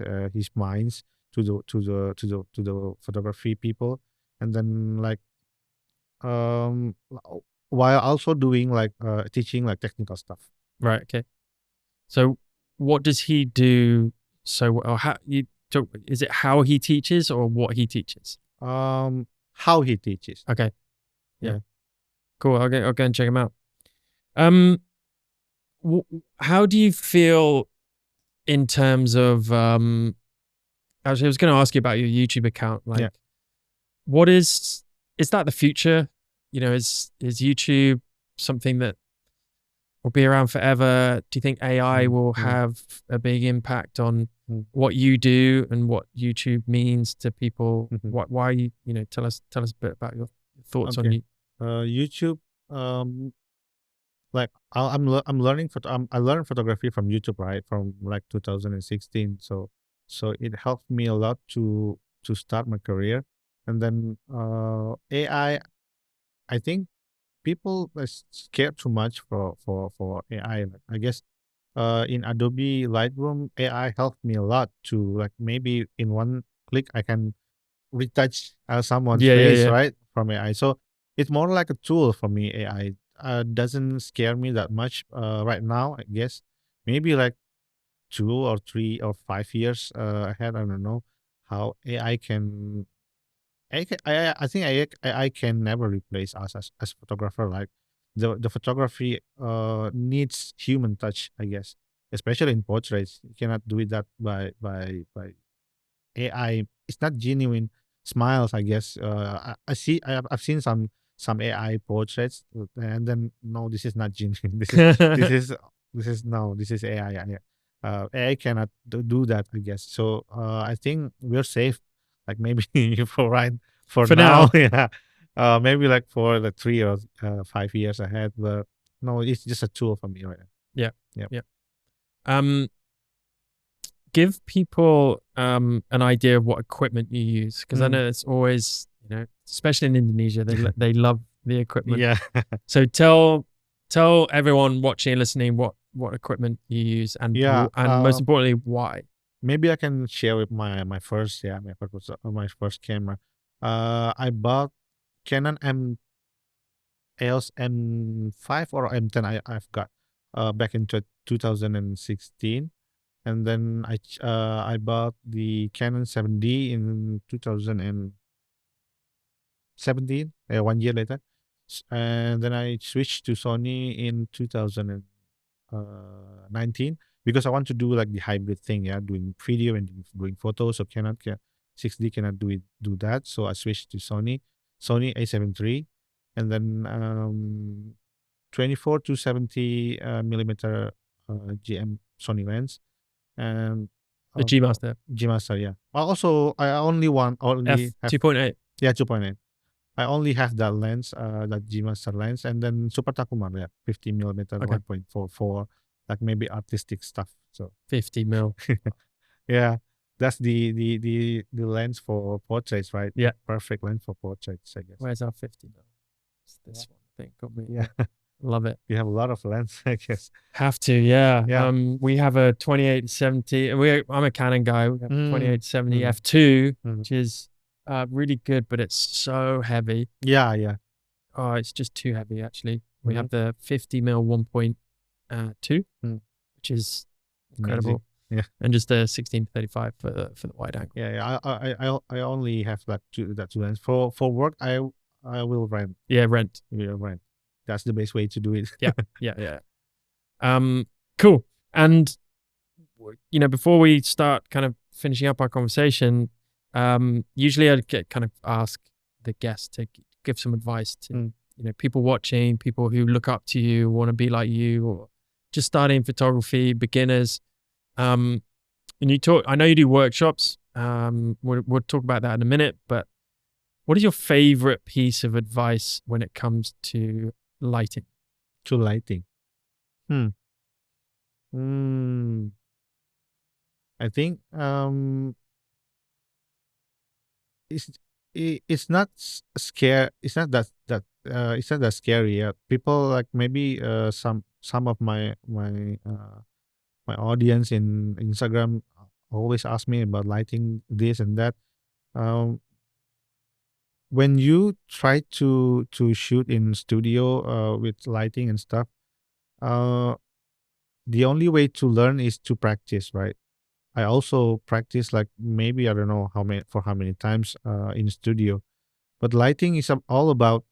minds to the photography people, and then like um while also doing like teaching like technical stuff. Right. Okay. So what does he do? So or how you talk, is it how he teaches or what he teaches? How he teaches. Okay. Yeah. Cool. I'll go and check him out. How do you feel in terms of actually I was going to ask you about your YouTube account, like Yeah. what is that the future? You know, is YouTube something that will be around forever? Do you think AI will have a big impact on what you do and what YouTube means to people? Why you know, tell us a bit about your thoughts on you. YouTube, like I'm learning I learned photography from YouTube, right, from like 2016. So it helped me a lot to start my career. And then AI, I think people are scared too much for AI. Like, I guess in Adobe Lightroom, AI helped me a lot to like maybe in one click I can retouch someone's face, right, from AI. So it's more like a tool for me. AI doesn't scare me that much right now. I guess maybe like 2 or 3 or 5 years ahead. I don't know how AI can. I think AI can never replace us as photographer. Like the photography needs human touch, I guess, especially in portraits. You cannot do it that by AI. It's not genuine smiles, I guess. I've seen some AI portraits, and then no, this is not genuine. This is AI. Yeah. AI cannot do that, I guess. So I think we're safe. Like maybe for now, now. yeah. Maybe like for the 3 or 5 years ahead, but no, it's just a tool for me right now. Yeah. Give people an idea of what equipment you use, because I know it's always, you know, especially in Indonesia, they love the equipment. Yeah. So tell everyone watching and listening what equipment you use and most importantly why. Maybe I can share with my first camera. I bought Canon EOS M5 or M10. I've got back in 2016. And then I bought the Canon 7D in 2000 and 2017, 1 year later. And then I switched to Sony in 2019 because I want to do like the hybrid thing, doing video and doing photos. So cannot 6D cannot do that. So I switched to Sony A7 III, and then 24 to 70 millimeter GM Sony lens, and The G Master G Master. Yeah. Also, I only F have 2.8. 2.8. I only have that lens, that G Master lens, and then Super Takuman, 50 millimeter, Okay. 1.44, like maybe artistic stuff. So 50 mil. yeah, that's the lens for portraits, right? Yeah. Perfect lens for portraits, I guess. Where's our 50 mil? It's this one, I think. Got me. Yeah. Love it. You have a lot of lens, I guess. Have to, yeah. Yeah. We have a 2870. I'm a Canon guy. We have a 2870 f2, which is really good, but it's so heavy. Yeah. Oh, it's just too heavy, actually. We have the 50 mil 1.2, which is incredible. Amazing. Yeah. And just the 16-35 for the wide angle. Yeah. I only have that two lens. For work, I will rent. Yeah, rent. Yeah, rent. That's the best way to do it. Yeah. Cool. And before we start kind of finishing up our conversation, usually I'd kind of ask the guest to give some advice to people watching, people who look up to you, want to be like you, or just starting photography, beginners. And you talk. I know you do workshops. We'll talk about that in a minute. But what is your favorite piece of advice when it comes to lighting? To lighting. I think it's not scare. It's not that it's not that scary. People like maybe some of my audience in Instagram always ask me about lighting this and that. When you try to shoot in studio with lighting and stuff, the only way to learn is to practice, right? I also practice like maybe I don't know how many times in studio, but lighting is all about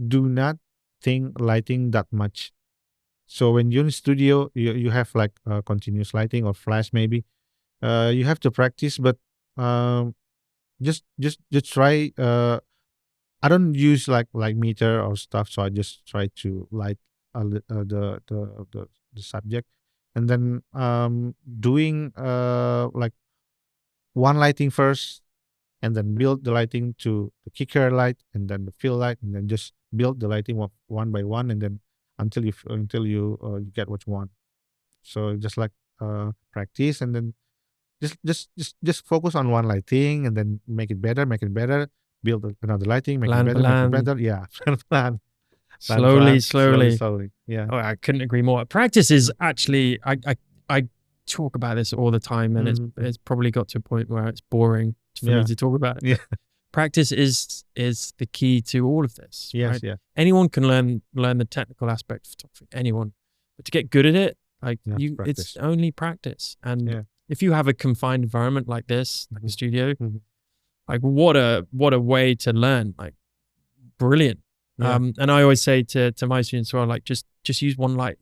do not think lighting that much. So when you're in studio, you have like continuous lighting or flash maybe. You have to practice, but just try. I don't use like meter or stuff, so I just try to light the subject, and then doing like one lighting first, and then build the lighting to the kicker light, and then the fill light, and then just build the lighting one by one, and then until you get what you want. So just like practice, and then just focus on one lighting, and then make it better, build another lighting, make it better. Yeah, plan. Slowly. Yeah. Oh, I couldn't agree more. Practice is actually, I talk about this all the time, and it's probably got to a point where it's boring for me to talk about it. Yeah. Practice is the key to all of this. Yes. Right? Yeah. Anyone can learn the technical aspect of photography. Anyone, but to get good at it, it's only practice. And if you have a confined environment like this, like a studio, like what a way to learn. Like brilliant. Yeah. And I always say to my students, well, like just use one light.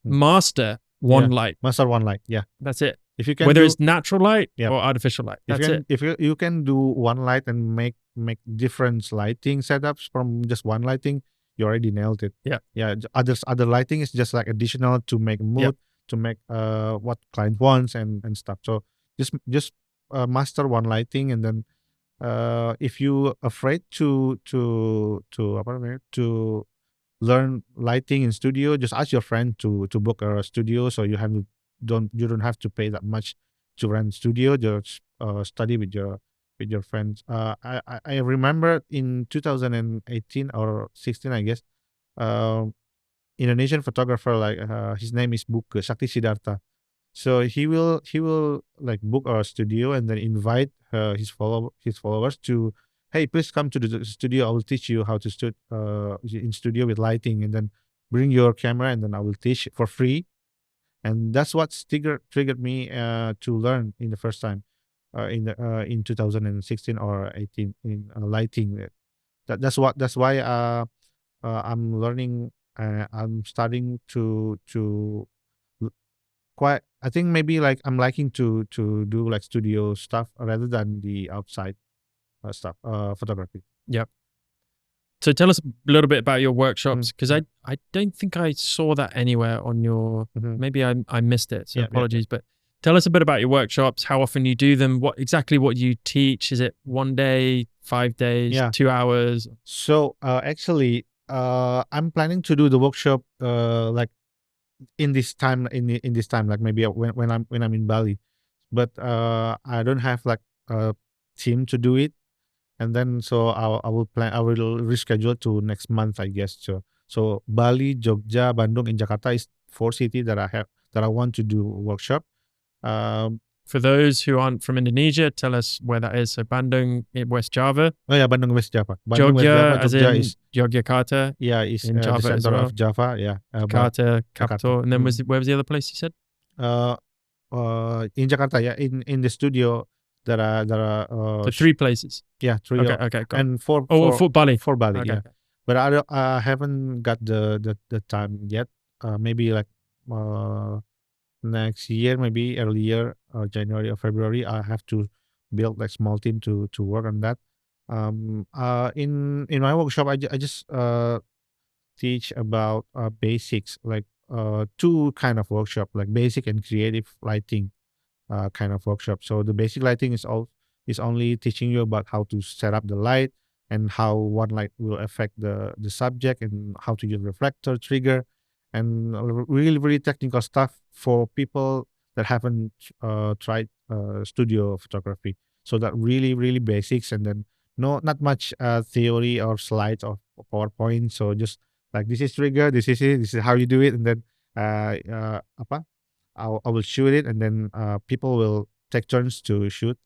Master one light. Master one light. Yeah. That's it. If you can, whether it's natural light or artificial light. That's it. If you can do one light and make different lighting setups from just one lighting, you already nailed it. Yeah. Yeah. Other lighting is just like additional to make mood, to make what client wants and stuff. So just master one lighting, and then if you afraid to learn lighting in studio, just ask your friend to book a studio, so you don't have to pay that much to rent studio. Just study with your friends. I remember in 2018 or 16, I guess, Indonesian photographer, like his name is Buke Sakti Siddhartha. So he will like book our studio and then invite his followers to, hey, please come to the studio. I will teach you how to shoot in studio with lighting, and then bring your camera, and then I will teach for free. And that's what triggered me to learn in the first time. in 2016 or 18 in lighting. That's why I'm learning. I'm starting to quite. I think maybe like I'm liking to do like studio stuff rather than the outside stuff, photography. Yep. So tell us a little bit about your workshops, because Mm. I don't think I saw that anywhere on your, Mhm. maybe I missed it, so Yeah, yeah. apologies. But tell us a bit about your workshops, how often you do them, what you teach. Is it 1 day, 5 days, Yeah. 2 hours? So actually, I'm planning to do the workshop like in this time, in this time, like maybe when I'm in Bali, but I don't have like a team to do it, and then so I will reschedule to next month, I guess. So Bali, Jogja, Bandung, and Jakarta is 4 cities that I want to do workshop. Um, For those who aren't from Indonesia, tell us where that is. So Bandung in West Java, oh yeah, Bandung West Java. Bandung West Jogja, Java, as Jogja in is Yogyakarta, in in the Java as center well. of Java. Yeah, Jakarta, Jakarta. capital. And then where was the other place you said? In Jakarta, yeah, in the studio there are So 3 places. yeah, three Okay, got it. and For Bali. for Bali, Okay, yeah. okay. But I haven't got the time yet. Maybe like next year, maybe earlier, January or February. I have to build like small team to work on that. In my workshop, I just teach about basics, like two kind of workshop, like basic and creative lighting kind of workshop. So the basic lighting is only teaching you about how to set up the light and how one light will affect the subject and how to use reflector, trigger, and really really technical stuff for people that haven't tried studio photography. So that really really basics, and then not much theory or slides or PowerPoint. So just like this is trigger, this is it, this is how you do it, and then apa I will shoot it, and then people will take turns to shoot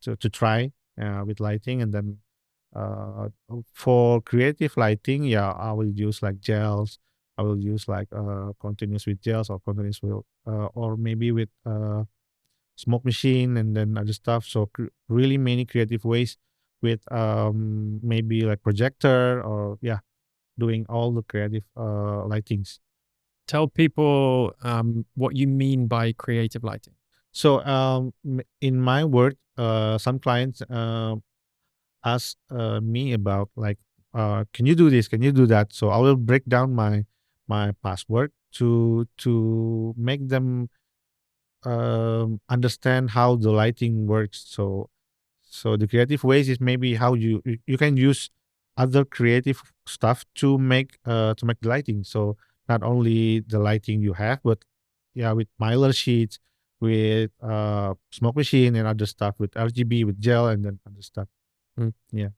to try with lighting, and then uh, for creative lighting, yeah, I will use like gels. I will use like continuous with gels or continuous with or maybe with smoke machine and then other stuff. So really many creative ways with maybe like projector or yeah, doing all the creative lightings. Tell people what you mean by creative lighting. So in my work, some clients ask me about like, can you do this? Can you do that? So I will break down my past work to make them understand how the lighting works. So the creative ways is maybe how you can use other creative stuff to make the lighting. So not only the lighting you have, but yeah, with mylar sheets, with smoke machine and other stuff, with RGB, with gel, and then other stuff. Mm. Yeah,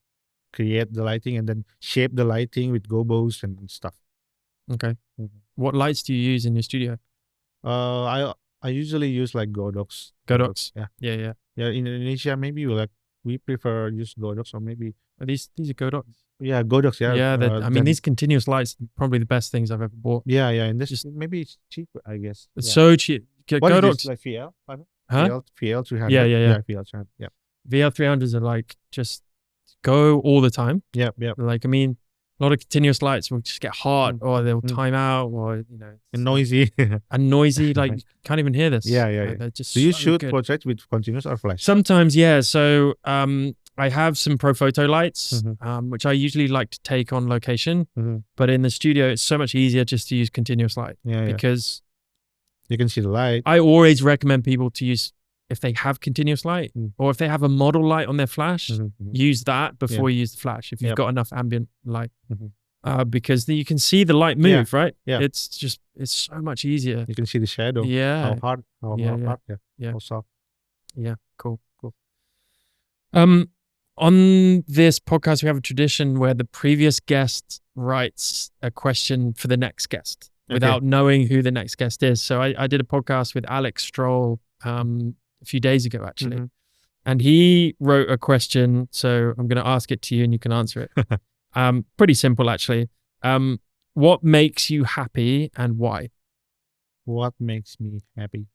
create the lighting and then shape the lighting with gobos and stuff. Okay. Mhm. What lights do you use in your studio? I usually use like Godox. Godox. Yeah. Yeah. Yeah, in Indonesia, maybe we prefer use Godox or maybe Are these are Godox? yeah, Godox. Yeah, Yeah, I mean, these continuous lights are probably the best things I've ever bought. yeah, and this Just- maybe it's cheaper, I guess. It's Yeah. so cheap. What is Godox. this, like VL? Pardon? Huh? VL 300. Yeah. Yeah, VL 300. Yeah. VL300s are like just go all the time. Yeah. Like, I mean, a lot of continuous lights will just get hot or they'll time out or, you know. And noisy. And noisy. Like, you can't even hear this. Yeah. Like, they're just Do you so shoot good. portraits with continuous or flash? Sometimes, yeah. So I have some pro photo lights, which I usually like to take on location. But in the studio, it's so much easier just to use continuous light. Yeah. Because You can see the light. I always recommend people to use, if they have continuous light or if they have a model light on their flash, use that before you use the flash if you've got enough ambient light. Because you can see the light move, right? Yeah. It's so much easier. You can see the shadow. Yeah. How hard, how hard, Yeah. how soft. Yeah, cool. On this podcast, we have a tradition where the previous guest writes a question for the next guest without knowing who the next guest is. So I did a podcast with Alex Stroll a few days ago, actually. And he wrote a question. So I'm going to ask it to you and you can answer it. Pretty simple, actually. What makes you happy and why? What makes me happy?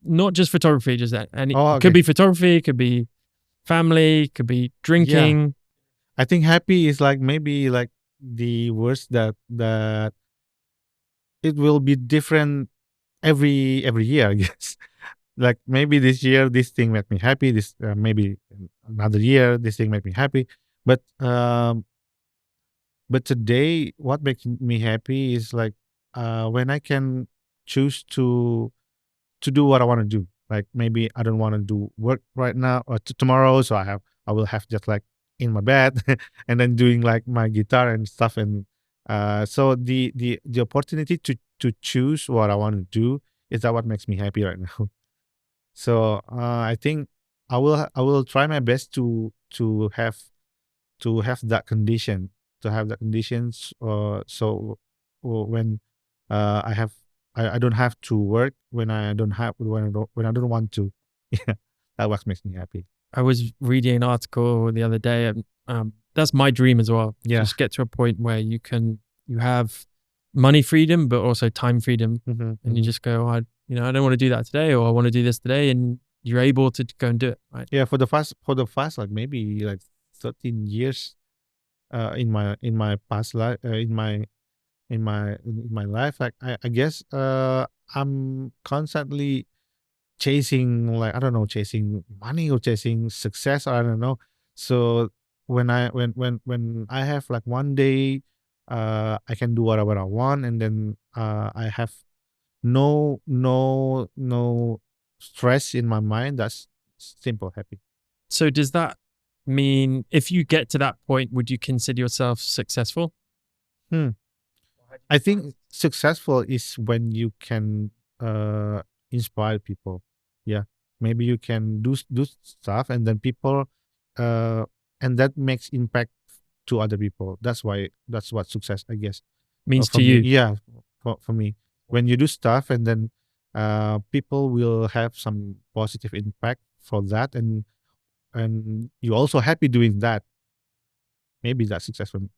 not just photography, just that. And Oh, it could okay. be photography, it could be family, could be drinking. I think happy is like maybe like the words that it will be different every year, I guess. Like maybe this year this thing made me happy. This maybe another year this thing made me happy. But today, what makes me happy is like when I can choose to do what I want to do. Like maybe I don't want to do work right now or tomorrow, so I will have just like in my bed and then doing like my guitar and stuff. And so the opportunity to choose what I want to do is that what makes me happy right now. So I think I will try my best to have that condition, to have that conditions. So when I have I don't have to work when I don't want to. Yeah, that what makes me happy. I was reading an article the other day, and that's my dream as well. Yeah. Just get to a point where you have money freedom, but also time freedom, Mhm, and you mhm. just go, I don't want to do that today, or I want to do this today, and you're able to go and do it, right? Yeah, for the past like maybe like 13 years in my past life in my life, like I guess I'm constantly chasing, like I don't know, chasing money or chasing success, or I don't know. So when I have like one day I can do whatever I want, and then I have no stress in my mind. That's simple happy. So does that mean if you get to that point, would you consider yourself successful? Hmm. I think successful is when you can inspire people. Yeah, maybe you can do stuff, and then people, uh, and that makes impact to other people. That's what success, I guess. Means For to me, you. yeah, for me, when you do stuff, and then people will have some positive impact for that, and you also happy doing that. Maybe that's successful.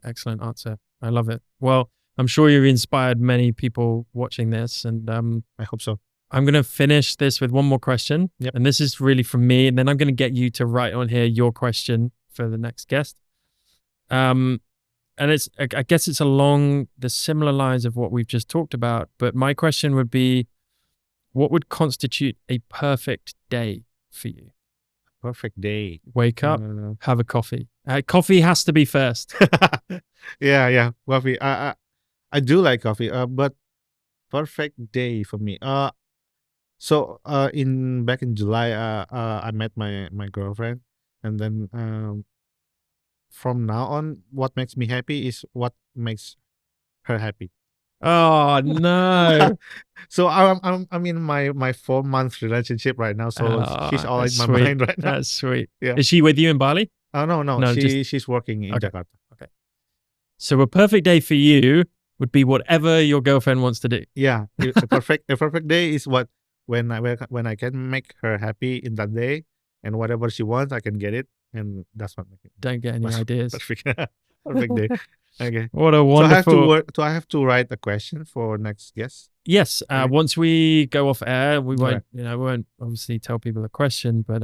Excellent answer. I love it. Well, I'm sure you've inspired many people watching this, and I hope so. I'm going to finish this with one more question. Yep. And this is really from me. And then I'm going to get you to write on here your question for the next guest. And I guess it's along the similar lines of what we've just talked about. But my question would be, what would constitute a perfect day for you? Perfect day. Wake up, have a coffee. Coffee has to be first. Yeah, coffee. I do like coffee. But perfect day for me. So in back in July, I met my girlfriend, and then from now on, what makes me happy is what makes her happy. Oh, no. So I'm in my 4 month relationship right now. So she's all in That's my sweet. mind right now. That's sweet. Yeah. Is she with you in Bali? Oh no, No, she's working in Okay. Jakarta. Okay. So a perfect day for you would be whatever your girlfriend wants to do. Yeah, a perfect day is when I can make her happy in that day, and whatever she wants, I can get it, and that's what makes it Don't get any ideas. perfect day. Okay. What a So wonderful. I have to write a question for next guest. Yes. Okay. Once we go off air, we won't. Alright. We won't obviously tell people the question, but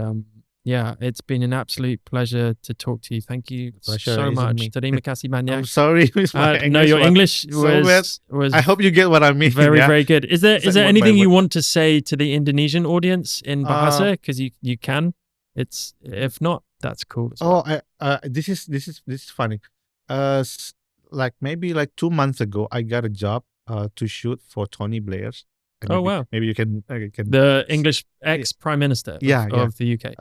yeah, it's been an absolute pleasure to talk to you. Thank you Pleasure so is much. me. Terima kasih I'm banyak. sorry with my English. No, your English so bad. was I hope you get what I mean. very, Yeah. very good. Is there Word by anything you word. want to say to the Indonesian audience in Bahasa? Because you can. It's if not, that's cool as well. This is funny. Like maybe like 2 months ago, I got a job to shoot for Tony Blair's. And Oh, wow. Maybe you can The English ex-prime minister of the UK.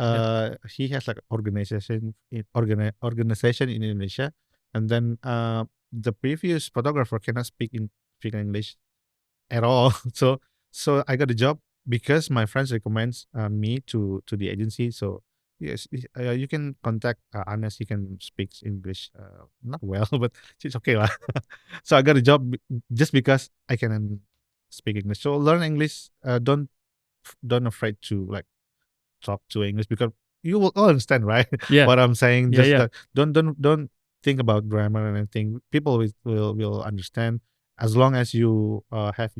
He has like organization in Indonesia, and then the previous photographer cannot speak English at all. So I got a job because my friends recommends me to the agency. So yes, you can contact Anest. He can speak English not well, but it's okay lah. So I got a job just because I can speak English. So learn English. Don't afraid to like talk to English, because you will all understand, right? Yeah. What I'm saying. Yeah, Just yeah. don't think about grammar and anything. People will understand as long as you have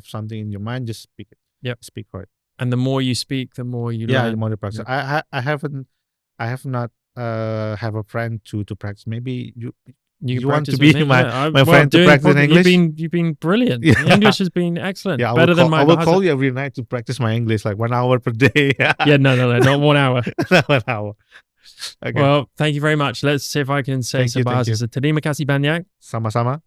something in your mind. Just speak it. speak for it. And the more you speak, the more you Yeah, learn. the more you practice. I have not have a friend to practice. Maybe you You want to practice be with me. my friend to practice in English. You've been brilliant. Yeah. Your English has been excellent. Yeah, Better than my I will Bahasa. call you every night to practice my English, like 1 hour per day. Yeah, no, not 1 hour. Not 1 hour. Okay. Well, thank you very much. Let's see if I can say some bahasa. So, terima kasih banyak. Sama-sama.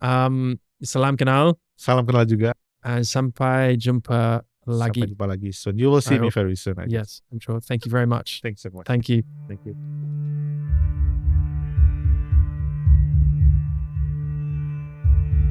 Salam kenal. Salam kenal juga. And sampai jumpa lagi. Sampai jumpa lagi soon. You will see me very soon, I guess. Yes, I'm sure. Thank you very much. Thanks so much. Thank you. Thank you.